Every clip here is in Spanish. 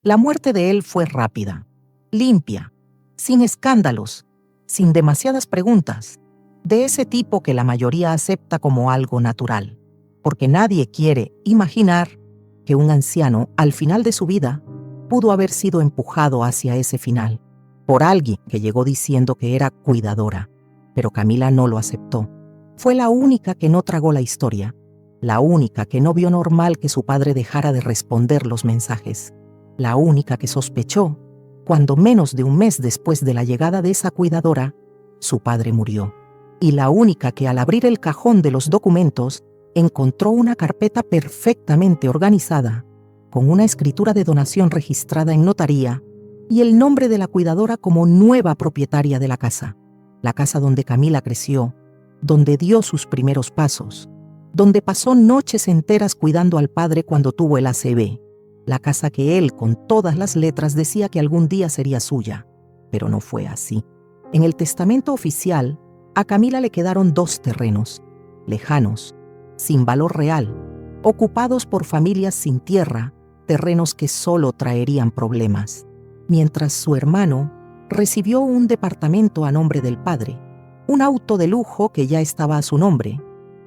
La muerte de él fue rápida, limpia, sin escándalos, sin demasiadas preguntas, de ese tipo que la mayoría acepta como algo natural, porque nadie quiere imaginar que un anciano, al final de su vida, pudo haber sido empujado hacia ese final por alguien que llegó diciendo que era cuidadora. Pero Camila no lo aceptó. Fue la única que no tragó la historia, la única que no vio normal que su padre dejara de responder los mensajes, la única que sospechó cuando menos de un mes después de la llegada de esa cuidadora, su padre murió, y la única que al abrir el cajón de los documentos encontró una carpeta perfectamente organizada, con una escritura de donación registrada en notaría y el nombre de la cuidadora como nueva propietaria de la casa donde Camila creció, donde dio sus primeros pasos, donde pasó noches enteras cuidando al padre cuando tuvo el ACV, la casa que él, con todas las letras, decía que algún día sería suya, pero no fue así. En el testamento oficial, a Camila le quedaron 2 terrenos, lejanos, sin valor real, ocupados por familias sin tierra, terrenos que solo traerían problemas, mientras su hermano recibió un departamento a nombre del padre, un auto de lujo que ya estaba a su nombre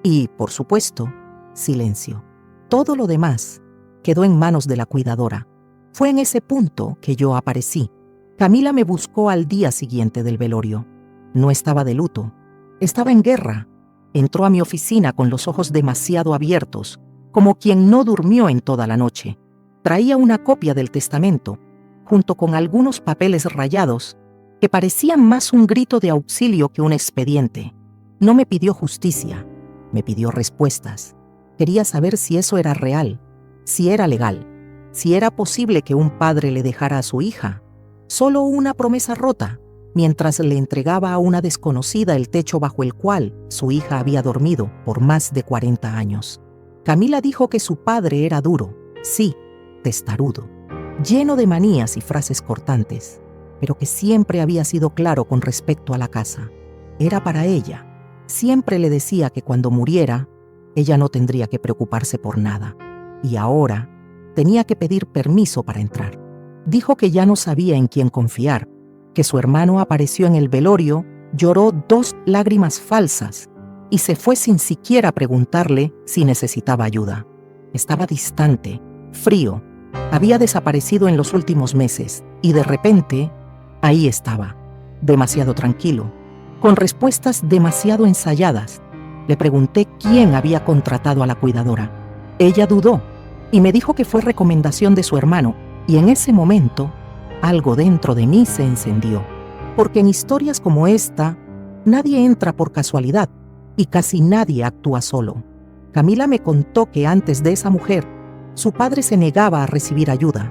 y, por supuesto, silencio. Todo lo demás quedó en manos de la cuidadora. Fue en ese punto que yo aparecí. Camila me buscó al día siguiente del velorio. No estaba de luto, estaba en guerra. Entró a mi oficina con los ojos demasiado abiertos, como quien no durmió en toda la noche. Traía una copia del testamento, junto con algunos papeles rayados que parecían más un grito de auxilio que un expediente. No me pidió justicia, me pidió respuestas. Quería saber si eso era real, si era legal, si era posible que un padre le dejara a su hija solo una promesa rota, mientras le entregaba a una desconocida el techo bajo el cual su hija había dormido por más de 40 años. Camila dijo que su padre era duro, sí, testarudo, lleno de manías y frases cortantes, pero que siempre había sido claro con respecto a la casa. Era para ella. Siempre le decía que cuando muriera, ella no tendría que preocuparse por nada. Y ahora tenía que pedir permiso para entrar. Dijo que ya no sabía en quién confiar, que su hermano apareció en el velorio, lloró 2 lágrimas falsas y se fue sin siquiera preguntarle si necesitaba ayuda. Estaba distante, frío, había desaparecido en los últimos meses y de repente, ahí estaba, demasiado tranquilo, con respuestas demasiado ensayadas. Le pregunté quién había contratado a la cuidadora. Ella dudó y me dijo que fue recomendación de su hermano, y en ese momento, algo dentro de mí se encendió, porque en historias como esta, nadie entra por casualidad y casi nadie actúa solo. Camila me contó que antes de esa mujer, su padre se negaba a recibir ayuda,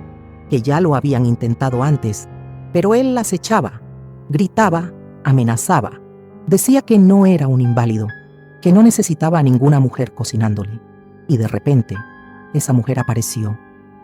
que ya lo habían intentado antes, pero él las echaba, gritaba, amenazaba, decía que no era un inválido, que no necesitaba a ninguna mujer cocinándole. Y de repente, esa mujer apareció,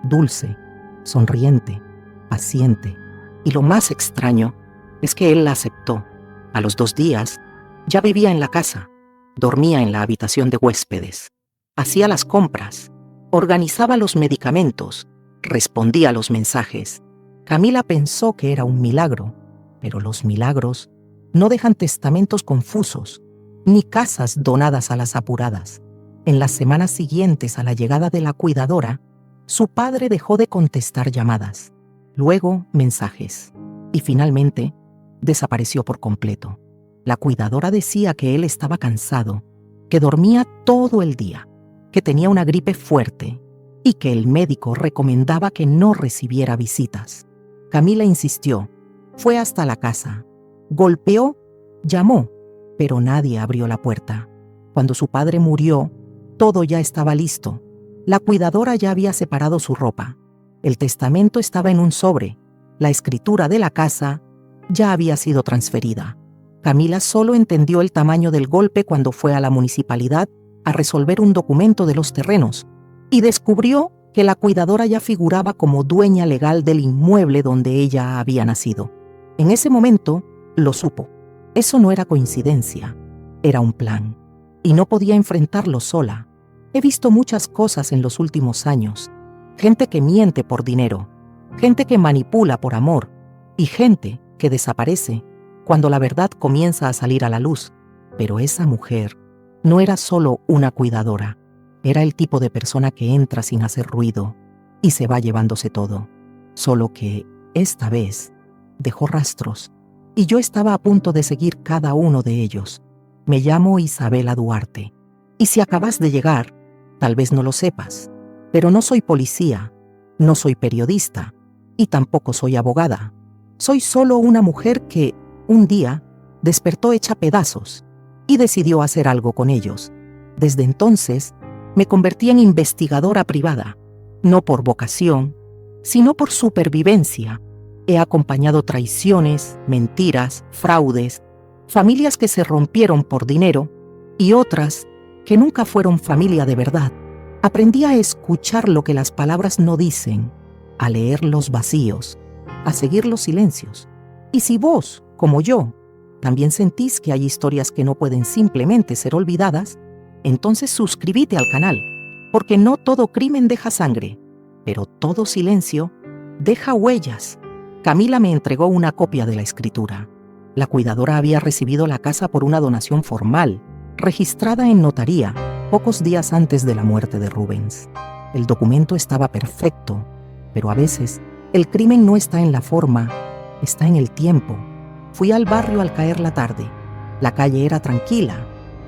dulce, sonriente, paciente. Y lo más extraño es que él la aceptó. A los 2 días, ya vivía en la casa, dormía en la habitación de huéspedes, hacía las compras, organizaba los medicamentos, respondía a los mensajes. Camila pensó que era un milagro, pero los milagros no dejan testamentos confusos, ni casas donadas a las apuradas. En las semanas siguientes a la llegada de la cuidadora, su padre dejó de contestar llamadas, luego mensajes, y finalmente desapareció por completo. La cuidadora decía que él estaba cansado, que dormía todo el día, que tenía una gripe fuerte y que el médico recomendaba que no recibiera visitas. Camila insistió, fue hasta la casa, golpeó, llamó, pero nadie abrió la puerta. Cuando su padre murió, todo ya estaba listo. La cuidadora ya había separado su ropa. El testamento estaba en un sobre. La escritura de la casa ya había sido transferida. Camila solo entendió el tamaño del golpe cuando fue a la municipalidad a resolver un documento de los terrenos y descubrió que la cuidadora ya figuraba como dueña legal del inmueble donde ella había nacido. En ese momento lo supo. Eso no era coincidencia, era un plan. Y no podía enfrentarlo sola. He visto muchas cosas en los últimos años. Gente que miente por dinero, gente que manipula por amor y gente que desaparece cuando la verdad comienza a salir a la luz. Pero esa mujer no era solo una cuidadora, era el tipo de persona que entra sin hacer ruido y se va llevándose todo. Solo que, esta vez, dejó rastros y yo estaba a punto de seguir cada uno de ellos. Me llamo Isabela Duarte. Y si acabas de llegar, tal vez no lo sepas, pero no soy policía, no soy periodista y tampoco soy abogada. Soy solo una mujer que, un día, despertó hecha pedazos y decidió hacer algo con ellos. Desde entonces, me convertí en investigadora privada, no por vocación, sino por supervivencia. He acompañado traiciones, mentiras, fraudes, familias que se rompieron por dinero y otras que nunca fueron familia de verdad. Aprendí a escuchar lo que las palabras no dicen, a leer los vacíos, a seguir los silencios. Y si vos, como yo, también sentís que hay historias que no pueden simplemente ser olvidadas, entonces suscríbete al canal, porque no todo crimen deja sangre, pero todo silencio deja huellas. Camila me entregó una copia de la escritura. La cuidadora había recibido la casa por una donación formal, registrada en notaría, pocos días antes de la muerte de Rubens. El documento estaba perfecto, pero a veces el crimen no está en la forma, está en el tiempo. Fui al barrio al caer la tarde. La calle era tranquila,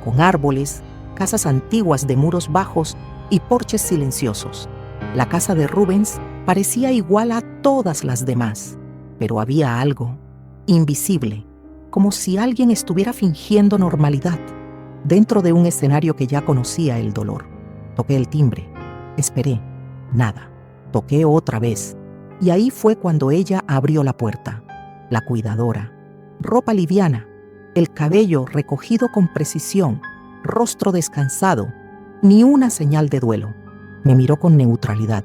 con árboles, casas antiguas de muros bajos y porches silenciosos. La casa de Rubens parecía igual a todas las demás, pero había algo invisible, como si alguien estuviera fingiendo normalidad dentro de un escenario que ya conocía el dolor. Toqué el timbre, esperé, nada. Toqué otra vez, y ahí fue cuando ella abrió la puerta. La cuidadora, ropa liviana, el cabello recogido con precisión, rostro descansado, ni una señal de duelo. Me miró con neutralidad,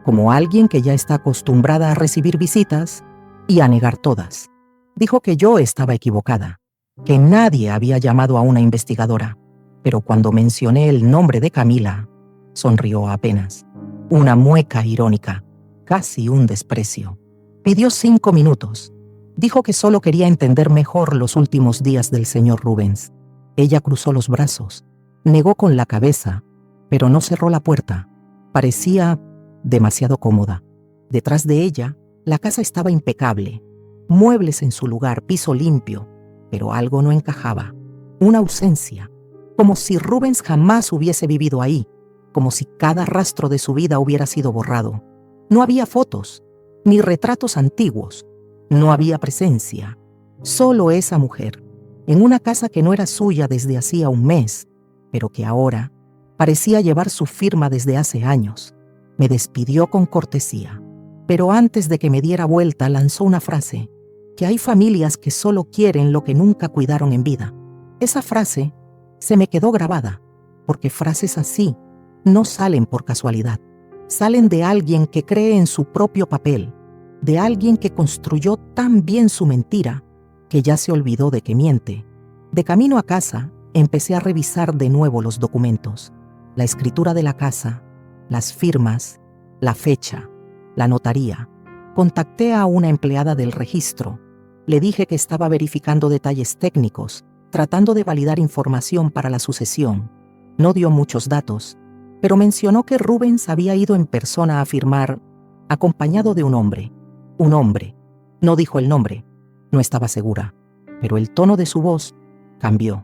como alguien que ya está acostumbrada a recibir visitas y a negar todas. Dijo que yo estaba equivocada, que nadie había llamado a una investigadora, pero cuando mencioné el nombre de Camila, sonrió apenas. Una mueca irónica, casi un desprecio. Pidió 5 minutos. Dijo que solo quería entender mejor los últimos días del señor Rubens. Ella cruzó los brazos, negó con la cabeza, pero no cerró la puerta. Parecía demasiado cómoda. Detrás de ella, la casa estaba impecable. Muebles en su lugar, piso limpio, pero algo no encajaba. Una ausencia, como si Rubens jamás hubiese vivido ahí, como si cada rastro de su vida hubiera sido borrado. No había fotos, ni retratos antiguos. No había presencia. Solo esa mujer, en una casa que no era suya desde hacía un mes, pero que ahora parecía llevar su firma desde hace años. Me despidió con cortesía, pero antes de que me diera vuelta lanzó una frase, que hay familias que solo quieren lo que nunca cuidaron en vida. Esa frase se me quedó grabada, porque frases así no salen por casualidad. Salen de alguien que cree en su propio papel, de alguien que construyó tan bien su mentira que ya se olvidó de que miente. De camino a casa, empecé a revisar de nuevo los documentos, la escritura de la casa, las firmas, la fecha, la notaría. Contacté a una empleada del registro. Le dije que estaba verificando detalles técnicos, tratando de validar información para la sucesión. No dio muchos datos, pero mencionó que Rubens había ido en persona a firmar, acompañado de un hombre. Un hombre. No dijo el nombre. No estaba segura, pero el tono de su voz cambió.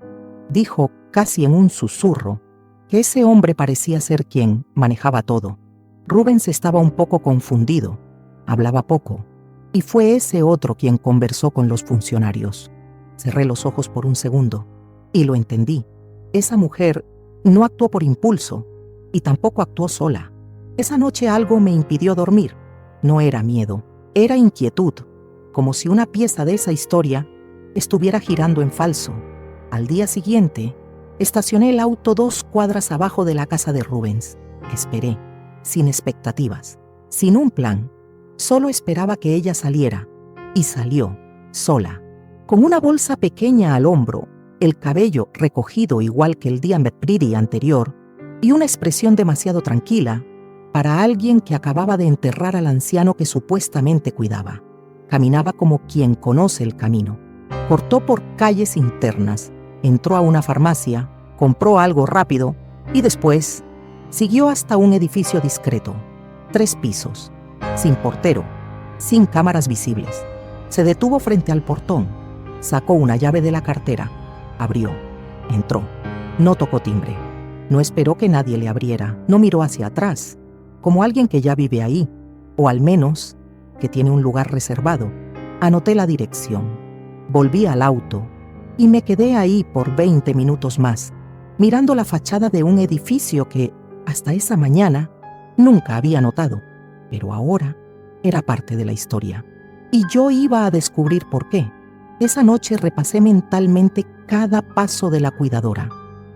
Dijo, casi en un susurro, que ese hombre parecía ser quien manejaba todo. Rubens estaba un poco confundido, hablaba poco, y fue ese otro quien conversó con los funcionarios. Cerré los ojos por un segundo, y lo entendí. Esa mujer no actuó por impulso, y tampoco actuó sola. Esa noche algo me impidió dormir. No era miedo, era inquietud, como si una pieza de esa historia estuviera girando en falso. Al día siguiente, estacioné el auto 2 cuadras abajo de la casa de Rubens. Esperé, sin expectativas, sin un plan. Solo esperaba que ella saliera, y salió, sola, con una bolsa pequeña al hombro, el cabello recogido igual que el día anterior, y una expresión demasiado tranquila para alguien que acababa de enterrar al anciano que supuestamente cuidaba. Caminaba como quien conoce el camino. Cortó por calles internas, entró a una farmacia, compró algo rápido y después siguió hasta un edificio discreto, 3 pisos, sin portero, sin cámaras visibles. Se detuvo frente al portón, sacó una llave de la cartera, abrió, entró, no tocó timbre, no esperó que nadie le abriera, no miró hacia atrás, como alguien que ya vive ahí, o al menos que tiene un lugar reservado. Anoté la dirección, volví al auto y me quedé ahí por 20 minutos más, mirando la fachada de un edificio que, hasta esa mañana, nunca había notado, pero ahora era parte de la historia. Y yo iba a descubrir por qué. Esa noche repasé mentalmente cada paso de la cuidadora,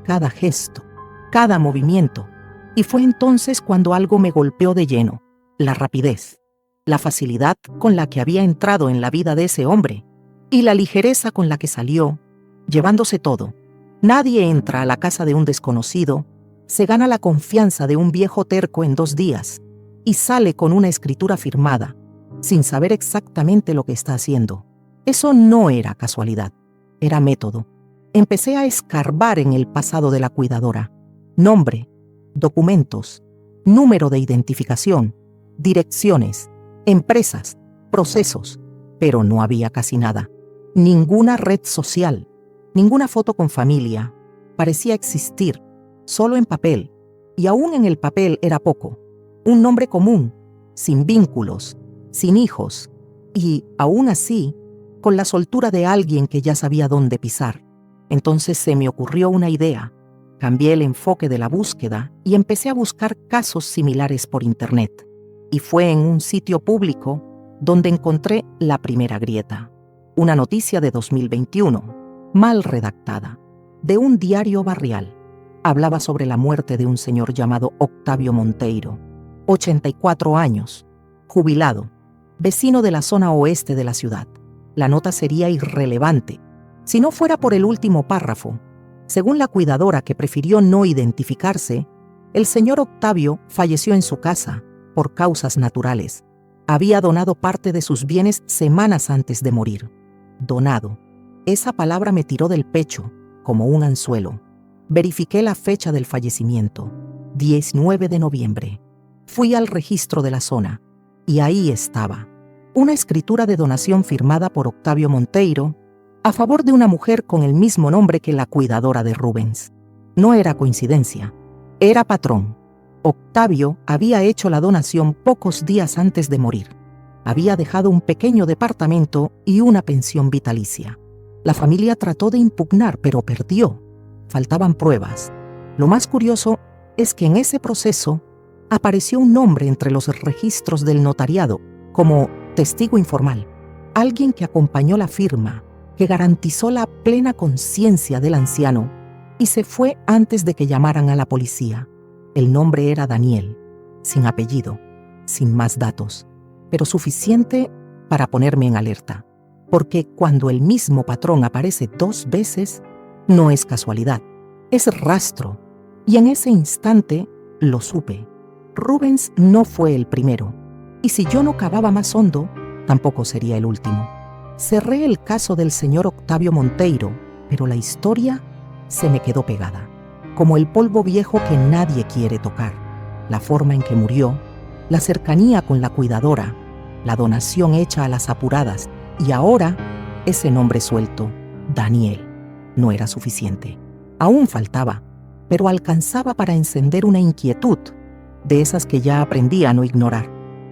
cada gesto, cada movimiento, y fue entonces cuando algo me golpeó de lleno: la rapidez, la facilidad con la que había entrado en la vida de ese hombre y la ligereza con la que salió, llevándose todo. Nadie entra a la casa de un desconocido, se gana la confianza de un viejo terco en 2 días y sale con una escritura firmada, sin saber exactamente lo que está haciendo. Eso no era casualidad, era método. Empecé a escarbar en el pasado de la cuidadora: nombre, documentos, número de identificación, direcciones, empresas, procesos, pero no había casi nada. Ninguna red social, ninguna foto con familia. Parecía existir, solo en papel, y aún en el papel era poco. Un nombre común, sin vínculos, sin hijos, y, aún así, con la soltura de alguien que ya sabía dónde pisar. Entonces se me ocurrió una idea. Cambié el enfoque de la búsqueda y empecé a buscar casos similares por internet. Y fue en un sitio público donde encontré la primera grieta. Una noticia de 2021, mal redactada, de un diario barrial. Hablaba sobre la muerte de un señor llamado Octavio Monteiro, 84 años, jubilado, vecino de la zona oeste de la ciudad. La nota sería irrelevante si no fuera por el último párrafo. Según la cuidadora, que prefirió no identificarse, el señor Octavio falleció en su casa por causas naturales. Había donado parte de sus bienes semanas antes de morir. Donado. Esa palabra me tiró del pecho como un anzuelo. Verifiqué la fecha del fallecimiento, 19 de noviembre. Fui al registro de la zona y ahí estaba una escritura de donación firmada por Octavio Monteiro a favor de una mujer con el mismo nombre que la cuidadora de Rubens. No era coincidencia, era patrón. Octavio había hecho la donación pocos días antes de morir. Había dejado un pequeño departamento y una pensión vitalicia. La familia trató de impugnar, pero perdió. Faltaban pruebas. Lo más curioso es que en ese proceso apareció un nombre entre los registros del notariado como testigo informal, alguien que acompañó la firma, que garantizó la plena conciencia del anciano y se fue antes de que llamaran a la policía. El nombre era Daniel, sin apellido, sin más datos, pero suficiente para ponerme en alerta, porque cuando el mismo patrón aparece 2 veces, no es casualidad, es rastro, y en ese instante lo supe. Rubens no fue el primero, y si yo no cavaba más hondo, tampoco sería el último. Cerré el caso del señor Octavio Monteiro, pero la historia se me quedó pegada, como el polvo viejo que nadie quiere tocar. La forma en que murió, la cercanía con la cuidadora, la donación hecha a las apuradas, y ahora ese nombre suelto, Daniel, no era suficiente. Aún faltaba, pero alcanzaba para encender una inquietud, de esas que ya aprendí a no ignorar,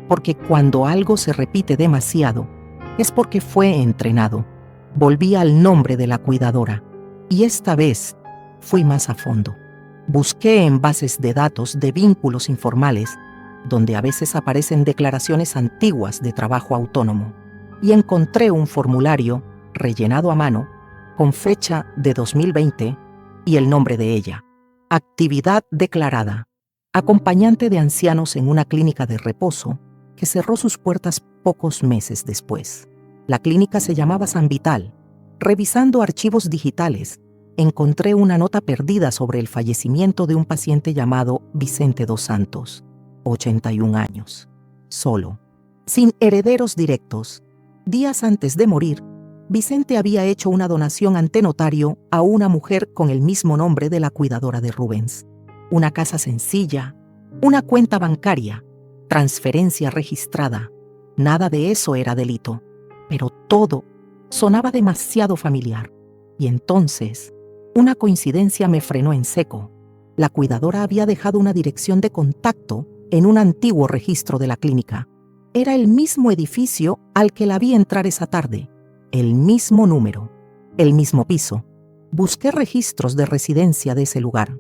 porque cuando algo se repite demasiado, es porque fue entrenado. Volví al nombre de la cuidadora, y esta vez fui más a fondo. Busqué en bases de datos de vínculos informales, donde a veces aparecen declaraciones antiguas de trabajo autónomo, y encontré un formulario rellenado a mano, con fecha de 2020 y el nombre de ella. Actividad declarada. Acompañante de ancianos en una clínica de reposo que cerró sus puertas pocos meses después. La clínica se llamaba San Vital. Revisando archivos digitales, encontré una nota perdida sobre el fallecimiento de un paciente llamado Vicente dos Santos. 81 años, solo, sin herederos directos. Días antes de morir, Vicente había hecho una donación ante notario a una mujer con el mismo nombre de la cuidadora de Rubens. Una casa sencilla, una cuenta bancaria, transferencia registrada. Nada de eso era delito, pero todo sonaba demasiado familiar. Y entonces, una coincidencia me frenó en seco. La cuidadora había dejado una dirección de contacto en un antiguo registro de la clínica. Era el mismo edificio al que la vi entrar esa tarde, el mismo número, el mismo piso. Busqué registros de residencia de ese lugar.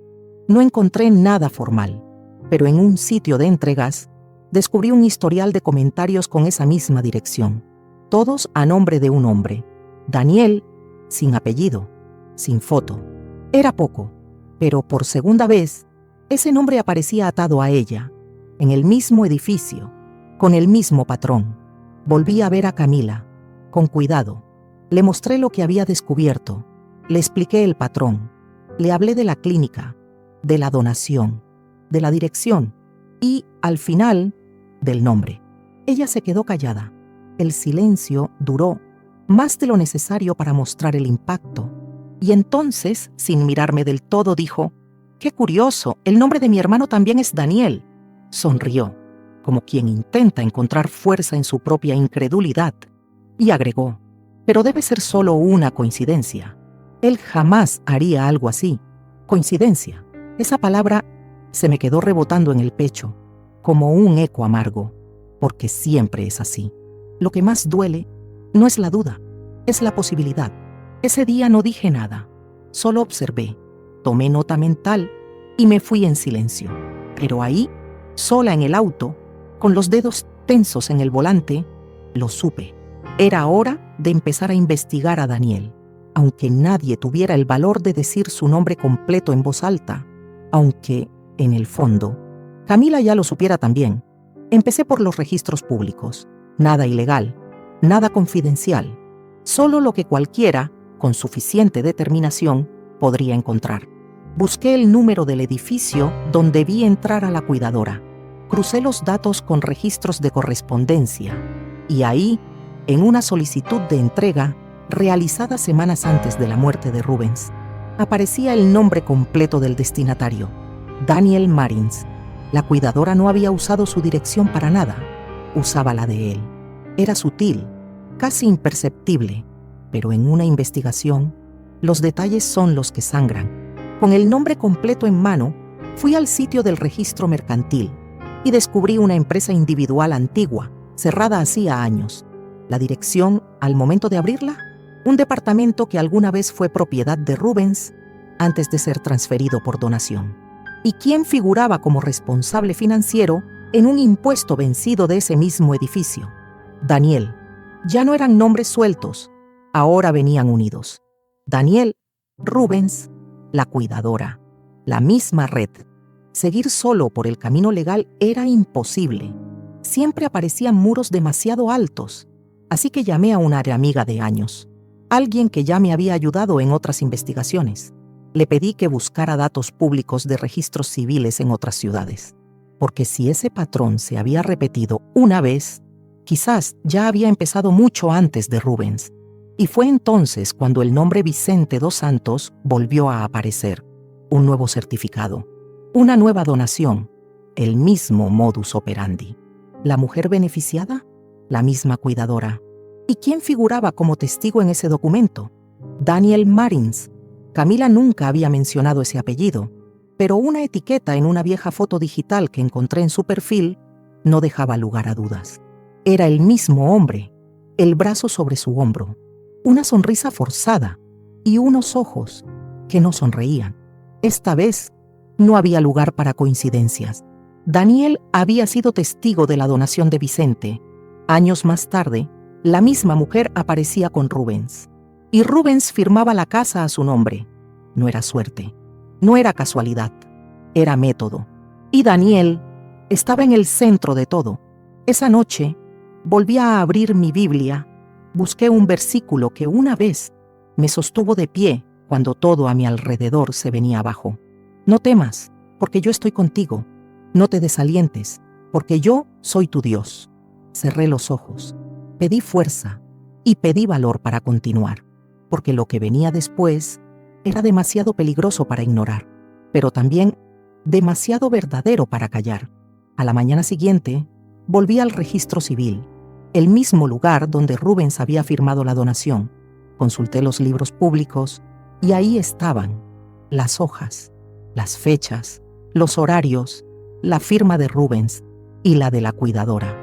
No encontré nada formal, pero en un sitio de entregas descubrí un historial de comentarios con esa misma dirección, todos a nombre de un hombre, Daniel, sin apellido, sin foto. Era poco, pero por segunda vez, ese nombre aparecía atado a ella, en el mismo edificio, con el mismo patrón. Volví a ver a Camila, con cuidado. Le mostré lo que había descubierto, le expliqué el patrón, le hablé de la clínica, de la donación, de la dirección y, al final, del nombre. Ella se quedó callada. El silencio duró más de lo necesario para mostrar el impacto. Y entonces, sin mirarme del todo, dijo: «Qué curioso, el nombre de mi hermano también es Daniel». Sonrió, como quien intenta encontrar fuerza en su propia incredulidad, y agregó: «Pero debe ser solo una coincidencia. Él jamás haría algo así». Coincidencia. Esa palabra se me quedó rebotando en el pecho, como un eco amargo, porque siempre es así. Lo que más duele no es la duda, es la posibilidad. Ese día no dije nada, solo observé, tomé nota mental y me fui en silencio. Pero ahí, sola en el auto, con los dedos tensos en el volante, lo supe. Era hora de empezar a investigar a Daniel, aunque nadie tuviera el valor de decir su nombre completo en voz alta, aunque, en el fondo, Camila ya lo supiera también. Empecé por los registros públicos. Nada ilegal, nada confidencial, solo lo que cualquiera, con suficiente determinación, podría encontrar. Busqué el número del edificio donde vi entrar a la cuidadora. Crucé los datos con registros de correspondencia y ahí, en una solicitud de entrega realizada semanas antes de la muerte de Rubens, aparecía el nombre completo del destinatario: Daniel Marins. La cuidadora no había usado su dirección para nada, usaba la de él. Era sutil, casi imperceptible, pero en una investigación, los detalles son los que sangran. Con el nombre completo en mano, fui al sitio del registro mercantil y descubrí una empresa individual antigua, cerrada hacía años. La dirección, al momento de abrirla, un departamento que alguna vez fue propiedad de Rubens antes de ser transferido por donación. ¿Y quién figuraba como responsable financiero en un impuesto vencido de ese mismo edificio? Daniel. Ya no eran nombres sueltos, ahora venían unidos. Daniel, Rubens, la cuidadora, la misma red. Seguir solo por el camino legal era imposible. Siempre aparecían muros demasiado altos, así que llamé a una amiga de años, alguien que ya me había ayudado en otras investigaciones. Le pedí que buscara datos públicos de registros civiles en otras ciudades, porque si ese patrón se había repetido una vez, quizás ya había empezado mucho antes de Rubens. Y fue entonces cuando el nombre Vicente dos Santos volvió a aparecer. Un nuevo certificado, una nueva donación, el mismo modus operandi. ¿La mujer beneficiada? La misma cuidadora. ¿Y quién figuraba como testigo en ese documento? Daniel Marins. Camila nunca había mencionado ese apellido, pero una etiqueta en una vieja foto digital que encontré en su perfil no dejaba lugar a dudas. Era el mismo hombre, el brazo sobre su hombro, una sonrisa forzada y unos ojos que no sonreían. Esta vez no había lugar para coincidencias. Daniel había sido testigo de la donación de Vicente. Años más tarde, la misma mujer aparecía con Rubens. Y Rubens firmaba la casa a su nombre. No era suerte, no era casualidad, era método. Y Daniel estaba en el centro de todo. Esa noche, volví a abrir mi Biblia, busqué un versículo que una vez me sostuvo de pie cuando todo a mi alrededor se venía abajo. No temas, porque yo estoy contigo. No te desalientes, porque yo soy tu Dios. Cerré los ojos, pedí fuerza y pedí valor para continuar, porque lo que venía después era demasiado peligroso para ignorar, pero también demasiado verdadero para callar. A la mañana siguiente, volví al registro civil, el mismo lugar donde Rubens había firmado la donación. Consulté los libros públicos y ahí estaban las hojas, las fechas, los horarios, la firma de Rubens y la de la cuidadora.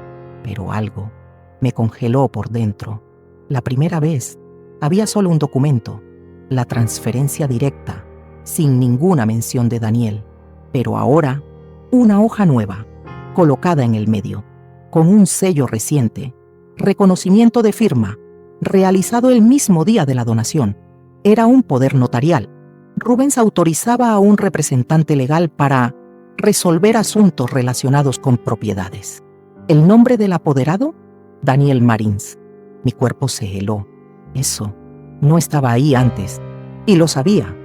Pero algo me congeló por dentro. La primera vez había solo un documento, la transferencia directa, sin ninguna mención de Daniel. Pero ahora, una hoja nueva, colocada en el medio, con un sello reciente, reconocimiento de firma, realizado el mismo día de la donación. Era un poder notarial. Rubens autorizaba a un representante legal para resolver asuntos relacionados con propiedades. ¿El nombre del apoderado? Daniel Marins. Mi cuerpo se heló. Eso no estaba ahí antes, y lo sabía.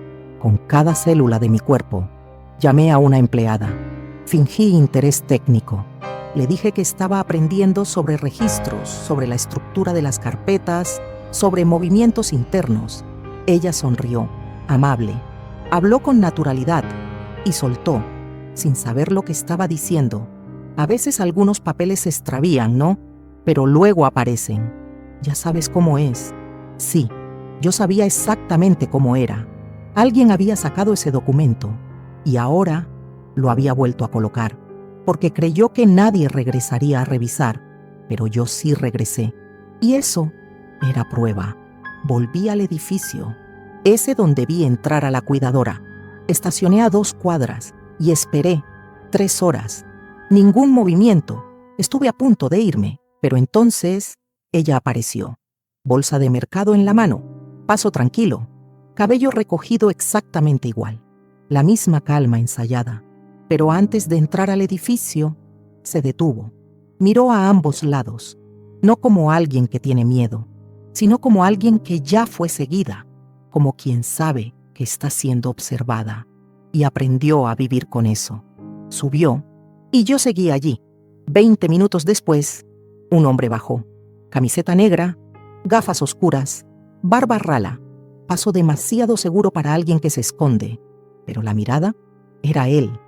Con cada célula de mi cuerpo, llamé a una empleada. Fingí interés técnico. Le dije que estaba aprendiendo sobre registros, sobre la estructura de las carpetas, sobre movimientos internos. Ella sonrió, amable, habló con naturalidad y soltó, sin saber lo que estaba diciendo. A veces algunos papeles se extravían, ¿no? Pero luego aparecen. Ya sabes cómo es. Sí, yo sabía exactamente cómo era. Alguien había sacado ese documento y ahora lo había vuelto a colocar, porque creyó que nadie regresaría a revisar, pero yo sí regresé. Y eso era prueba. Volví al edificio, ese donde vi entrar a la cuidadora. Estacioné a 2 cuadras y esperé 3 horas. Ningún movimiento. Estuve a punto de irme, pero entonces ella apareció. Bolsa de mercado en la mano, paso tranquilo, cabello recogido exactamente igual, la misma calma ensayada. Pero antes de entrar al edificio, se detuvo. Miró a ambos lados, no como alguien que tiene miedo, sino como alguien que ya fue seguida, como quien sabe que está siendo observada, y aprendió a vivir con eso. Subió, y yo seguí allí. 20 minutos después, un hombre bajó. Camiseta negra, gafas oscuras, barba rala. Paso demasiado seguro para alguien que se esconde. Pero la mirada era él,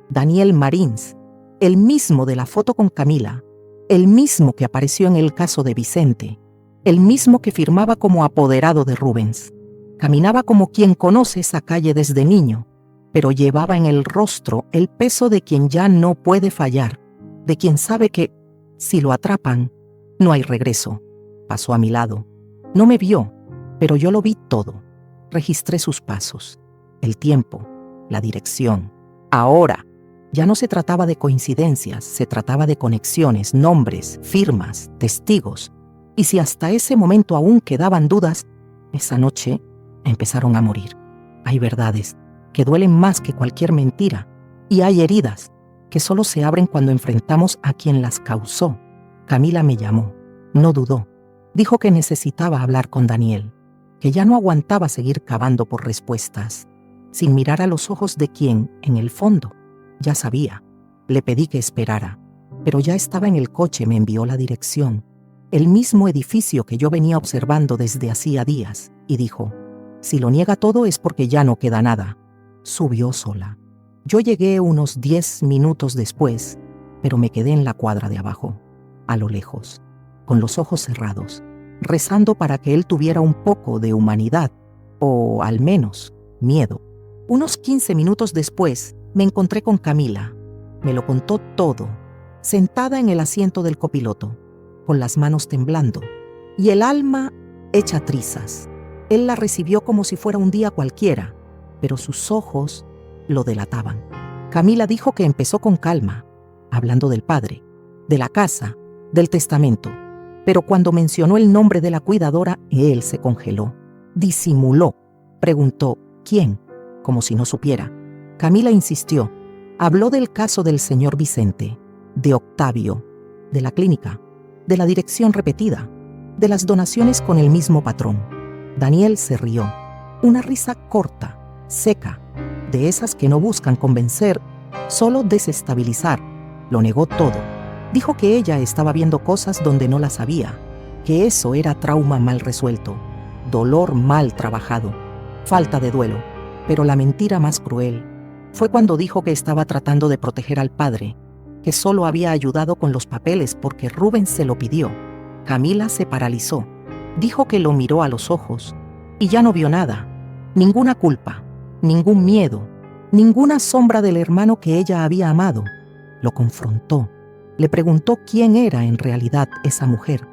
Daniel Marins, el mismo de la foto con Camila, el mismo que apareció en el caso de Vicente, el mismo que firmaba como apoderado de Rubens. Caminaba como quien conoce esa calle desde niño, pero llevaba en el rostro el peso de quien ya no puede fallar, de quien sabe que, si lo atrapan, no hay regreso. Pasó a mi lado. No me vio, pero yo lo vi todo. Registré sus pasos, el tiempo, la dirección. Ahora, ya no se trataba de coincidencias, se trataba de conexiones, nombres, firmas, testigos. Y si hasta ese momento aún quedaban dudas, esa noche empezaron a morir. Hay verdades que duelen más que cualquier mentira, y hay heridas que solo se abren cuando enfrentamos a quien las causó. Camila me llamó, no dudó. Dijo que necesitaba hablar con Daniel, que ya no aguantaba seguir cavando por respuestas, sin mirar a los ojos de quien, en el fondo, ya sabía. Le pedí que esperara, pero ya estaba en el coche. Me envió la dirección, el mismo edificio que yo venía observando desde hacía días, y dijo, si lo niega todo es porque ya no queda nada. Subió sola. Yo llegué unos 10 minutos después, pero me quedé en la cuadra de abajo, a lo lejos, con los ojos cerrados, rezando para que él tuviera un poco de humanidad, o al menos miedo. Unos 15 minutos después, me encontré con Camila. Me lo contó todo, sentada en el asiento del copiloto, con las manos temblando, y el alma hecha trizas. Él la recibió como si fuera un día cualquiera, pero sus ojos lo delataban. Camila dijo que empezó con calma, hablando del padre, de la casa, del testamento, pero cuando mencionó el nombre de la cuidadora, él se congeló. Disimuló. Preguntó, ¿quién? Como si no supiera. Camila insistió. Habló del caso del señor Vicente, de Octavio, de la clínica, de la dirección repetida, de las donaciones con el mismo patrón. Daniel se rió. Una risa corta, seca, de esas que no buscan convencer, solo desestabilizar. Lo negó todo. Dijo que ella estaba viendo cosas donde no las había, que eso era trauma mal resuelto, dolor mal trabajado, falta de duelo. Pero la mentira más cruel fue cuando dijo que estaba tratando de proteger al padre, que solo había ayudado con los papeles porque Rubén se lo pidió. Camila se paralizó. Dijo que lo miró a los ojos y ya no vio nada, ninguna culpa, ningún miedo, ninguna sombra del hermano que ella había amado. Lo confrontó. Le preguntó quién era en realidad esa mujer.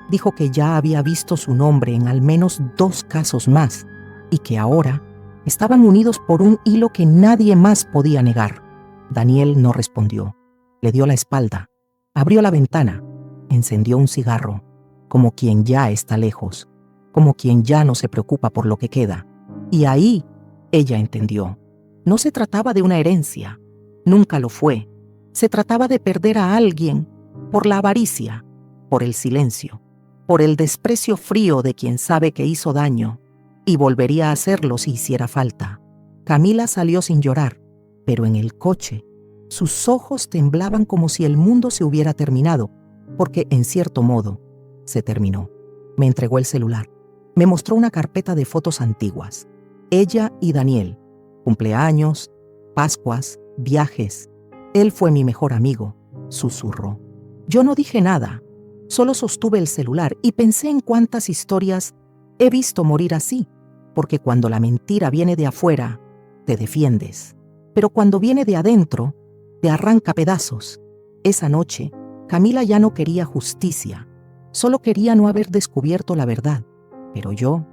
Dijo que ya había visto su nombre en al menos 2 casos más y que ahora estaban unidos por un hilo que nadie más podía negar. Daniel no respondió. Le dio la espalda, abrió la ventana, encendió un cigarro, como quien ya está lejos, como quien ya no se preocupa por lo que queda. Y ahí ella entendió. No se trataba de una herencia, nunca lo fue. Se trataba de perder a alguien por la avaricia, por el silencio, por el desprecio frío de quien sabe que hizo daño y volvería a hacerlo si hiciera falta. Camila salió sin llorar, pero en el coche sus ojos temblaban como si el mundo se hubiera terminado, porque en cierto modo se terminó. Me entregó el celular. Me mostró una carpeta de fotos antiguas. Ella y Daniel, cumpleaños, Pascuas, viajes. Él fue mi mejor amigo, susurró. Yo no dije nada, solo sostuve el celular y pensé en cuántas historias he visto morir así, porque cuando la mentira viene de afuera, te defiendes, pero cuando viene de adentro, te arranca pedazos. Esa noche, Camila ya no quería justicia, solo quería no haber descubierto la verdad, pero yo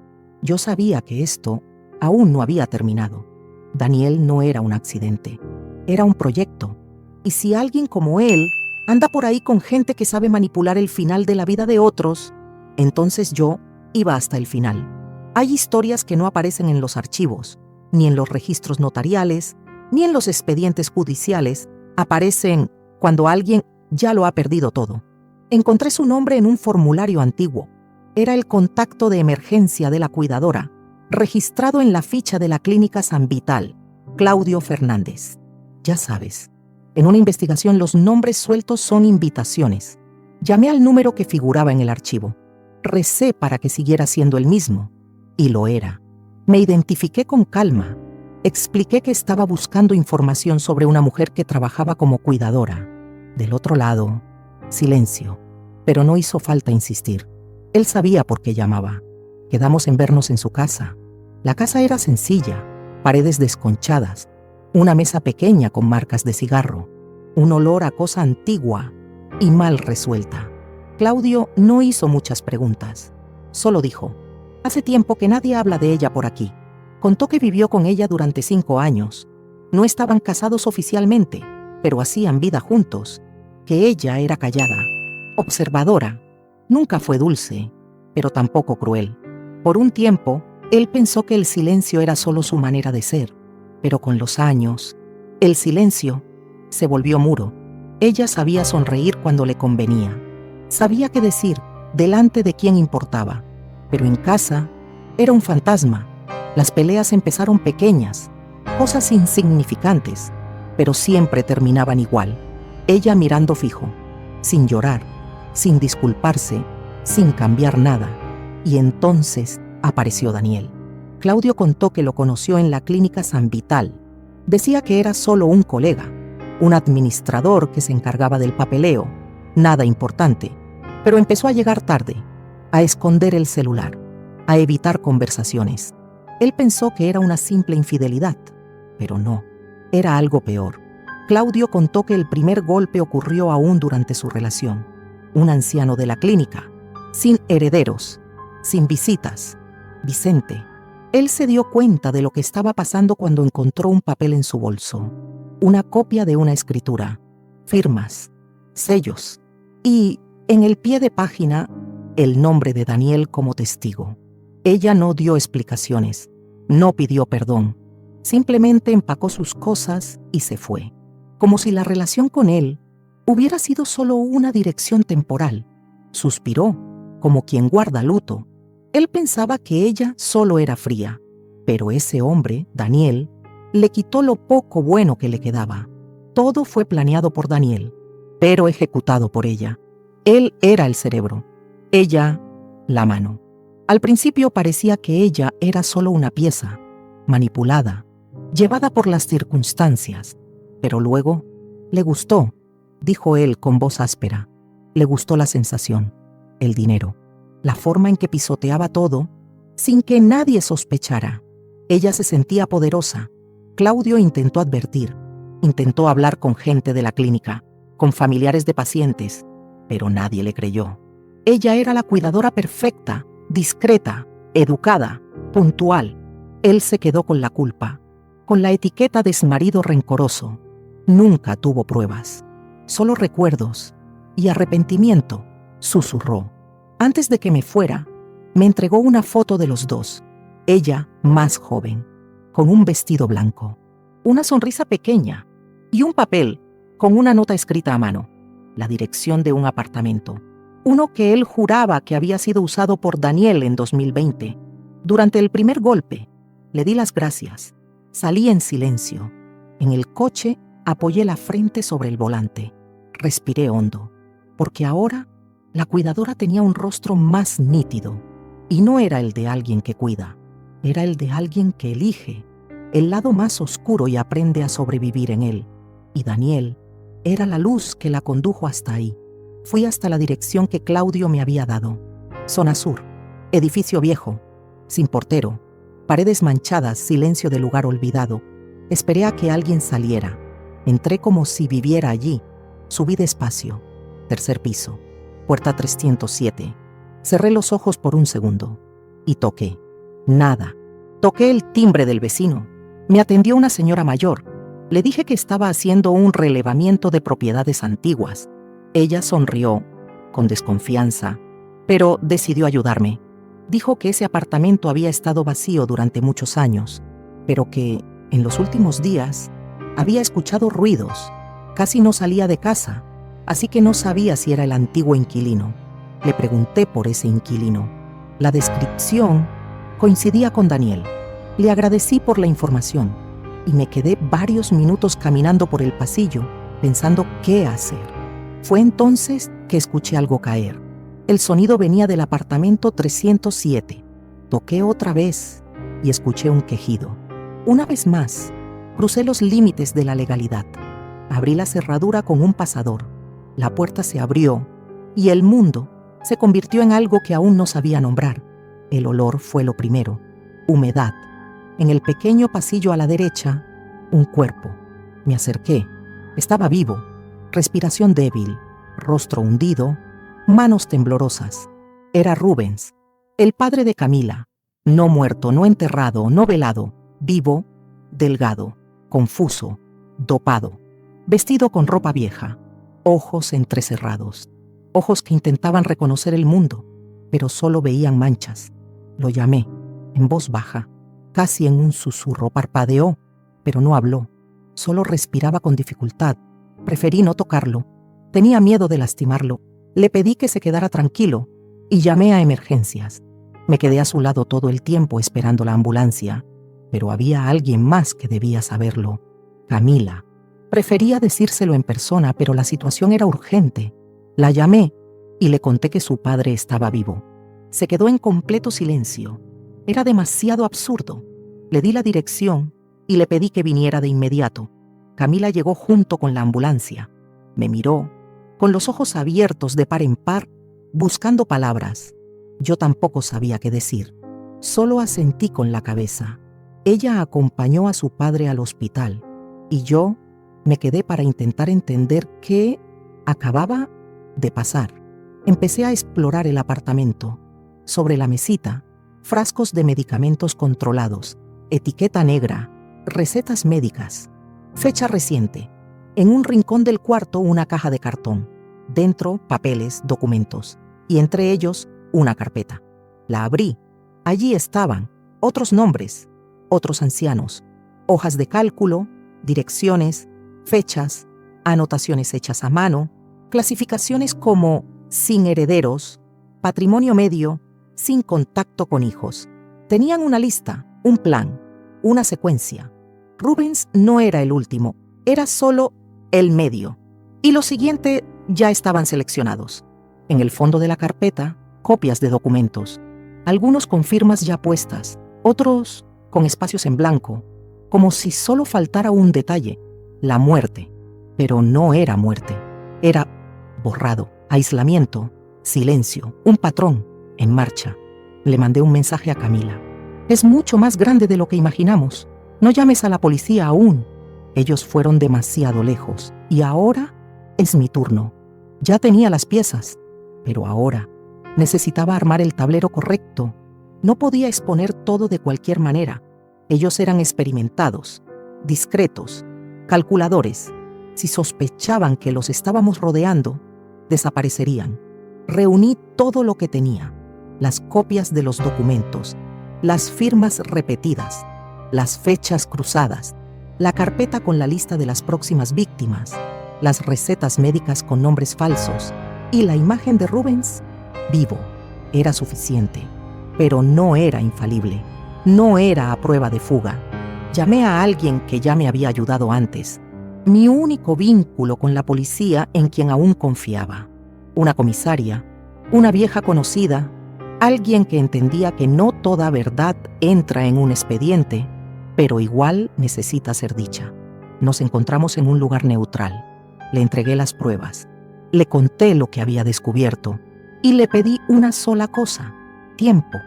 sabía que esto aún no había terminado. Daniel no era un accidente, era un proyecto. Y si alguien como él anda por ahí con gente que sabe manipular el final de la vida de otros, entonces yo iba hasta el final. Hay historias que no aparecen en los archivos, ni en los registros notariales, ni en los expedientes judiciales. Aparecen cuando alguien ya lo ha perdido todo. Encontré su nombre en un formulario antiguo. Era el contacto de emergencia de la cuidadora, registrado en la ficha de la clínica San Vital, Claudio Fernández. Ya sabes, en una investigación los nombres sueltos son invitaciones. Llamé al número que figuraba en el archivo. Recé para que siguiera siendo el mismo, y lo era. Me identifiqué con calma. Expliqué que estaba buscando información sobre una mujer que trabajaba como cuidadora. Del otro lado, silencio, pero no hizo falta insistir. Él sabía por qué llamaba. Quedamos en vernos en su casa. La casa era sencilla, paredes desconchadas, una mesa pequeña con marcas de cigarro, un olor a cosa antigua y mal resuelta. Claudio no hizo muchas preguntas, solo dijo: hace tiempo que nadie habla de ella por aquí. Contó que vivió con ella durante 5 años. No estaban casados oficialmente, pero hacían vida juntos. Que ella era callada, observadora. Nunca fue dulce, pero tampoco cruel. Por un tiempo, él pensó que el silencio era solo su manera de ser, pero con los años, el silencio se volvió muro. Ella sabía sonreír cuando le convenía. Sabía qué decir delante de quien importaba, pero en casa era un fantasma. Las peleas empezaron pequeñas, cosas insignificantes, pero siempre terminaban igual. Ella mirando fijo, sin llorar, sin disculparse, sin cambiar nada. Y entonces apareció Daniel. Claudio contó que lo conoció en la clínica San Vital. Decía que era solo un colega, un administrador que se encargaba del papeleo, nada importante, pero empezó a llegar tarde, a esconder el celular, a evitar conversaciones. Él pensó que era una simple infidelidad, pero no, era algo peor. Claudio contó que el primer golpe ocurrió aún durante su relación. Un anciano de la clínica, sin herederos, sin visitas, Vicente. Él se dio cuenta de lo que estaba pasando cuando encontró un papel en su bolso, una copia de una escritura, firmas, sellos y, en el pie de página, el nombre de Daniel como testigo. Ella no dio explicaciones, no pidió perdón, simplemente empacó sus cosas y se fue, como si la relación con él hubiera sido solo una dirección temporal. Suspiró, como quien guarda luto. Él pensaba que ella solo era fría, pero ese hombre, Daniel, le quitó lo poco bueno que le quedaba. Todo fue planeado por Daniel. pero ejecutado por ella. Él era el cerebro, ella la mano. Al principio parecía que ella era solo una pieza, manipulada, llevada por las circunstancias, pero luego le gustó, dijo él con voz áspera. Le gustó la sensación, el dinero, la forma en que pisoteaba todo sin que nadie sospechara. Ella se sentía poderosa. Claudio intentó advertir, intentó hablar con gente de la clínica, con familiares de pacientes, pero nadie le creyó. Ella era la cuidadora perfecta, discreta, educada, puntual. Él se quedó con la culpa, con la etiqueta de exmarido rencoroso. Nunca tuvo pruebas, solo recuerdos y arrepentimiento, susurró. Antes de que me fuera, me entregó una foto de los dos, ella más joven, con un vestido blanco, una sonrisa pequeña y un papel con una nota escrita a mano, la dirección de un apartamento, uno que él juraba que había sido usado por Daniel en 2020. Durante el primer golpe, le di las gracias. Salí en silencio. En el coche apoyé la frente sobre el volante. Respiré hondo, porque ahora la cuidadora tenía un rostro más nítido, y no era el de alguien que cuida, era el de alguien que elige el lado más oscuro y aprende a sobrevivir en él. Y Daniel era la luz que la condujo hasta ahí. Fui hasta la dirección que Claudio me había dado. Zona Sur, edificio viejo, sin portero, paredes manchadas, silencio de lugar olvidado. Esperé a que alguien saliera. Entré como si viviera allí. Subí despacio. Tercer piso, puerta 307. Cerré los ojos por un segundo y toqué. Nada. Toqué el timbre del vecino. Me atendió una señora mayor. Le dije que estaba haciendo un relevamiento de propiedades antiguas. Ella sonrió, con desconfianza, pero decidió ayudarme. Dijo que ese apartamento había estado vacío durante muchos años, pero que, en los últimos días, había escuchado ruidos. Casi no salía de casa, así que no sabía si era el antiguo inquilino. Le pregunté por ese inquilino. La descripción coincidía con Daniel. Le agradecí por la información y me quedé varios minutos caminando por el pasillo, pensando qué hacer. Fue entonces que escuché algo caer. El sonido venía del apartamento 307. Toqué otra vez y escuché un quejido. Una vez más, crucé los límites de la legalidad. Abrí la cerradura con un pasador. La puerta se abrió y el mundo se convirtió en algo que aún no sabía nombrar. El olor fue lo primero. Humedad. En el pequeño pasillo a la derecha, un cuerpo. Me acerqué. Estaba vivo. Respiración débil, rostro hundido, manos temblorosas. Era Rubens, el padre de Camila. No muerto, no enterrado, no velado. Vivo, delgado, confuso, dopado. Vestido con ropa vieja. Ojos entrecerrados. Ojos que intentaban reconocer el mundo, pero solo veían manchas. Lo llamé, en voz baja, casi en un susurro. Parpadeó, pero no habló. Solo respiraba con dificultad. Preferí no tocarlo. Tenía miedo de lastimarlo. Le pedí que se quedara tranquilo y llamé a emergencias. Me quedé a su lado todo el tiempo esperando la ambulancia, pero había alguien más que debía saberlo. Camila. Prefería decírselo en persona, pero la situación era urgente. La llamé y le conté que su padre estaba vivo. Se quedó en completo silencio. Era demasiado absurdo. Le di la dirección y le pedí que viniera de inmediato. Camila llegó junto con la ambulancia. Me miró, con los ojos abiertos de par en par, buscando palabras. Yo tampoco sabía qué decir. Solo asentí con la cabeza. Ella acompañó a su padre al hospital y yo me quedé para intentar entender qué acababa de pasar. Empecé a explorar el apartamento. Sobre la mesita, frascos de medicamentos controlados, etiqueta negra, recetas médicas. Fecha reciente. En un rincón del cuarto una caja de cartón. Dentro papeles, documentos. Y entre ellos una carpeta. La abrí. Allí estaban otros nombres, otros ancianos, hojas de cálculo, direcciones, fechas, anotaciones hechas a mano, clasificaciones como sin herederos, patrimonio medio, sin contacto con hijos. Tenían una lista, un plan, una secuencia. Rubens no era el último, era solo el medio. Y lo siguiente Ya estaban seleccionados. En el fondo de la carpeta, copias de documentos. Algunos con firmas ya puestas, otros con espacios en blanco, como si solo faltara un detalle: la muerte. Pero no era muerte. Era borrado, aislamiento, silencio, un patrón en marcha. Le mandé un mensaje a Camila. Es mucho más grande de lo que imaginamos. No llames a la policía aún. Ellos fueron demasiado lejos y ahora es mi turno. Ya tenía las piezas, pero ahora necesitaba armar el tablero correcto. No podía exponer todo de cualquier manera. Ellos eran experimentados, discretos, calculadores. Si sospechaban que los estábamos rodeando, desaparecerían. Reuní todo lo que tenía: las copias de los documentos, las firmas repetidas, las fechas cruzadas, la carpeta con la lista de las próximas víctimas, las recetas médicas con nombres falsos y la imagen de Rubens vivo. Era suficiente, pero no era infalible. No era a prueba de fuga. Llamé a alguien que ya me había ayudado antes, mi único vínculo con la policía en quien aún confiaba. Una comisaria, una vieja conocida, alguien que entendía que no toda verdad entra en un expediente, pero igual necesita ser dicha. Nos encontramos en un lugar neutral. Le entregué las pruebas, le conté lo que había descubierto y le pedí una sola cosa: tiempo.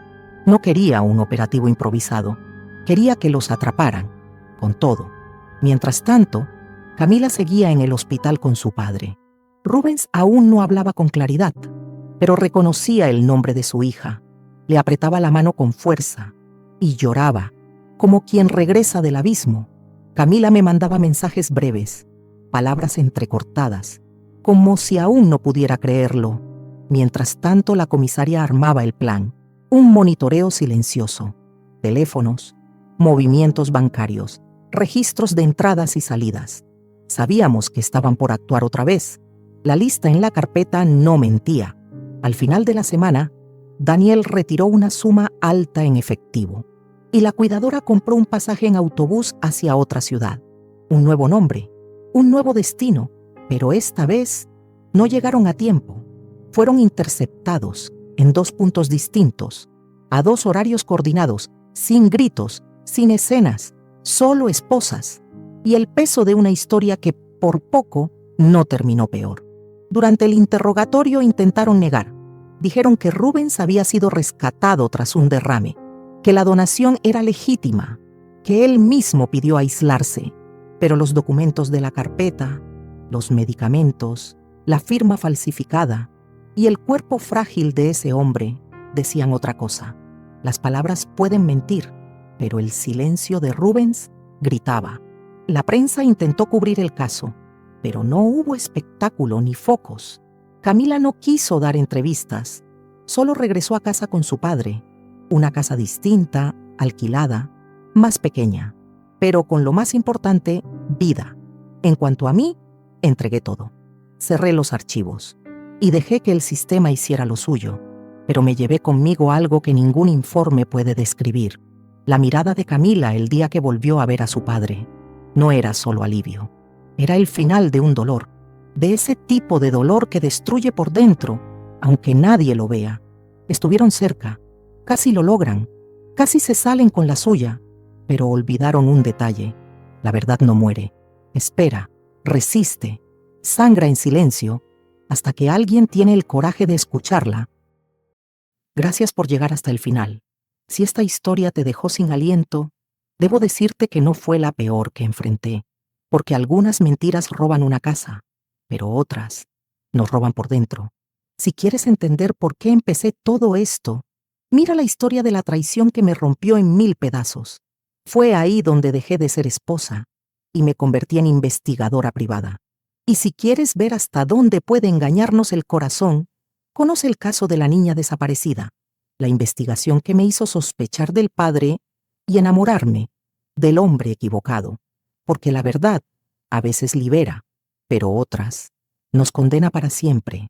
No quería un operativo improvisado, quería que los atraparan, con todo. Mientras tanto, Camila seguía en el hospital con su padre. Rubens aún no hablaba con claridad, pero reconocía el nombre de su hija. Le apretaba la mano con fuerza y lloraba, como quien regresa del abismo. Camila me mandaba mensajes breves, palabras entrecortadas, como si aún no pudiera creerlo. Mientras tanto, la comisaria armaba el plan: un monitoreo silencioso, teléfonos, movimientos bancarios, registros de entradas y salidas. Sabíamos que estaban por actuar otra vez. La lista en la carpeta no mentía. Al final de la semana, Daniel retiró una suma alta en efectivo y la cuidadora compró un pasaje en autobús hacia otra ciudad. Un nuevo nombre, un nuevo destino, pero esta vez no llegaron a tiempo. Fueron interceptados en 2 puntos distintos, a 2 horarios coordinados, sin gritos, sin escenas, solo esposas, y el peso de una historia que por poco no terminó peor. Durante el interrogatorio intentaron negar. Dijeron que Rubens había sido rescatado tras un derrame, que la donación era legítima, que él mismo pidió aislarse, pero los documentos de la carpeta, los medicamentos, la firma falsificada y el cuerpo frágil de ese hombre decían otra cosa. Las palabras pueden mentir, pero el silencio de Rubens gritaba. La prensa intentó cubrir el caso, pero no hubo espectáculo ni focos. Camila no quiso dar entrevistas, solo regresó a casa con su padre, una casa distinta, alquilada, más pequeña, pero con lo más importante: vida. En cuanto a mí, entregué todo. Cerré los archivos y dejé que el sistema hiciera lo suyo, pero me llevé conmigo algo que ningún informe puede describir: la mirada de Camila el día que volvió a ver a su padre. No era solo alivio, era el final de un dolor, de ese tipo de dolor que destruye por dentro, aunque nadie lo vea. Estuvieron cerca, casi lo logran, casi se salen con la suya, pero olvidaron un detalle: la verdad no muere, espera, resiste, sangra en silencio, hasta que alguien tiene el coraje de escucharla. Gracias por llegar hasta el final. Si esta historia te dejó sin aliento, debo decirte que no fue la peor que enfrenté, porque algunas mentiras roban una casa, pero otras nos roban por dentro. Si quieres entender por qué empecé todo esto, mira la historia de la traición que me rompió en 1000 pedazos. Fue ahí donde dejé de ser esposa y me convertí en investigadora privada. Y si quieres ver hasta dónde puede engañarnos el corazón, conoce el caso de la niña desaparecida, la investigación que me hizo sospechar del padre y enamorarme del hombre equivocado, porque la verdad a veces libera, pero otras nos condena para siempre.